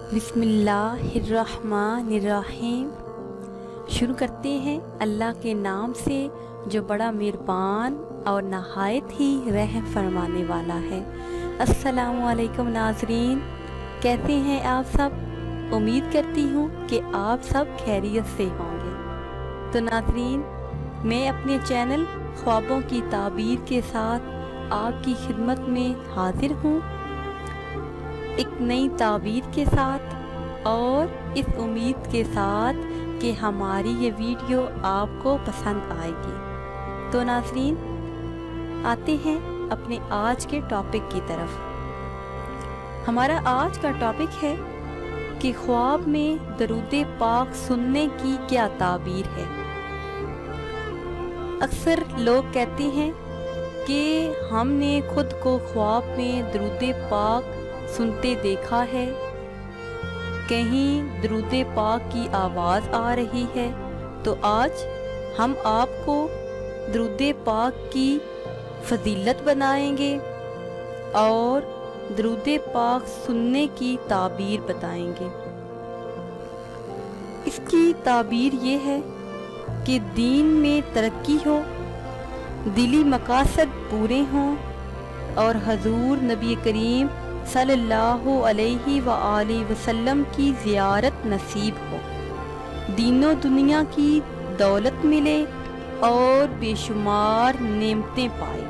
बिस्मिल्लाहिर्रहमानिर्रहीम। शुरू करते हैं अल्लाह के नाम से जो बड़ा मेहरबान और नहायत ही रहम फरमाने वाला है। अस्सलामु अलैकुम नाज़रीन, कैसे हैं आप सब? उम्मीद करती हूँ कि आप सब खैरियत से होंगे। तो नाज़रीन, मैं अपने चैनल ख्वाबों की ताबीर के साथ आपकी खिदमत में हाजिर हूँ, एक नई ताबीर के साथ और इस उम्मीद के साथ कि हमारी ये वीडियो आपको पसंद आएगी। तो नाज़रीन, आते हैं अपने आज के टॉपिक की तरफ। हमारा आज का टॉपिक है कि ख्वाब में दरूद पाक सुनने की क्या ताबीर है। अक्सर लोग कहते हैं कि हमने खुद को ख्वाब में दरूद पाक सुनते देखा है, कहीं दरूद पाक की आवाज़ आ रही है। तो आज हम आपको दरूद पाक की फजीलत बनाएंगे और दरूद पाक सुनने की ताबीर बताएंगे। इसकी ताबीर ये है कि दीन में तरक्की हो, दिली मकासद पूरे हों और हजूर नबी करीम सल्लल्लाहु अलैहि व आलिहि वसल्लम की ज़ियारत नसीब हो, दीनो दुनिया की दौलत मिले और बेशुमार नेमतें पाए।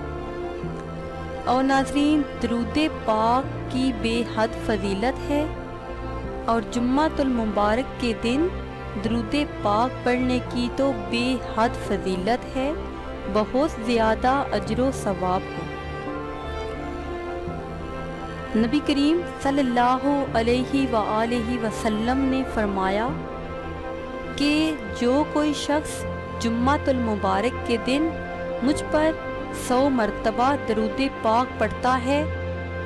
और नाज़रीन, दरूद पाक की बेहद फजीलत है और जुम्मतुल मुबारक के दिन दरूद पाक पढ़ने की तो बेहद फजीलत है, बहुत ज़्यादा अजर सवाब है। नबी करीम सल्लल्लाहु अलैहि व आलिहि वसल्लम ने फरमाया कि जो कोई शख्स जुम्मतुल मुबारक के दिन मुझ पर 100 मरतबा दरूद पाक पढ़ता है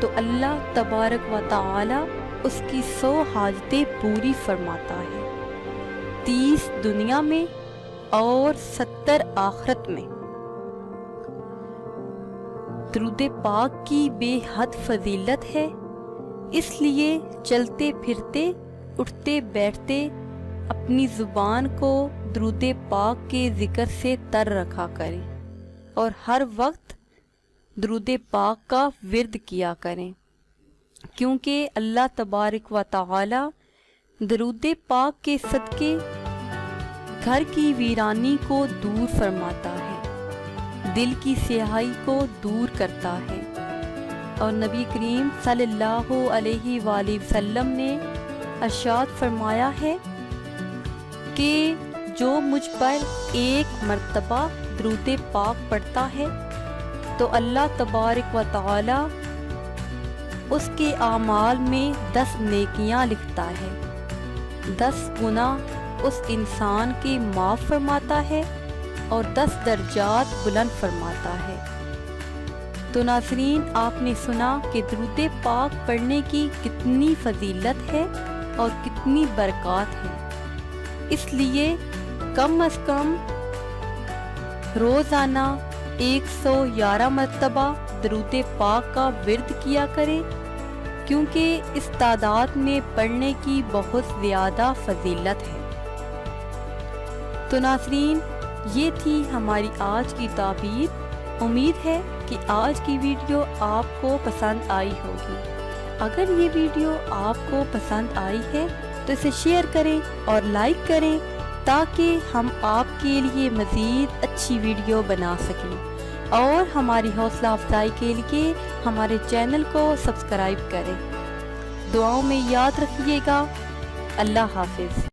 तो अल्लाह तबारक व तआला उसकी 100 हाजतें पूरी फरमाता है, 30 दुनिया में और 70 आखिरत में। दरूद पाक की बेहद फजीलत है, इसलिए चलते फिरते उठते बैठते अपनी ज़ुबान को दरूद पाक के ज़िक्र से तर रखा करें और हर वक्त दरूद पाक का विर्द किया करें, क्योंकि अल्लाह तबारक व तआला दरूद पाक के सदके घर की वीरानी को दूर फरमाता है, दिल की स्याही को दूर करता है। और नबी करीम सल्लल्लाहु अलैहि वसल्लम ने इरशाद फरमाया है कि जो मुझ पर 1 मरतबा दरूद पाक पढ़ता है तो अल्लाह तबारक व तआला उसके आमाल में 10 नेकियां लिखता है, 10 गुनाह उस इंसान के माफ़ फरमाता है और 10 दर्जात बुलंद फरमाता है। तो नाज़रीन, आपने सुना कि दरूद पाक पढ़ने की कितनी फजीलत है और कितनी बरकत है, इसलिए कम अज़ कम रोज़ाना 111 मरतबा दरूद पाक का विर्द किया करें, क्योंकि इस तादाद में पढ़ने की बहुत ज़्यादा फजीलत है। तो नाज़रीन, ये थी हमारी आज की ताबीर। उम्मीद है कि आज की वीडियो आपको पसंद आई होगी। अगर ये वीडियो आपको पसंद आई है तो इसे शेयर करें और लाइक करें, ताकि हम आपके लिए मज़ीद अच्छी वीडियो बना सकें। और हमारी हौसला अफजाई के लिए हमारे चैनल को सब्सक्राइब करें। दुआओं में याद रखिएगा। अल्लाह हाफिज़।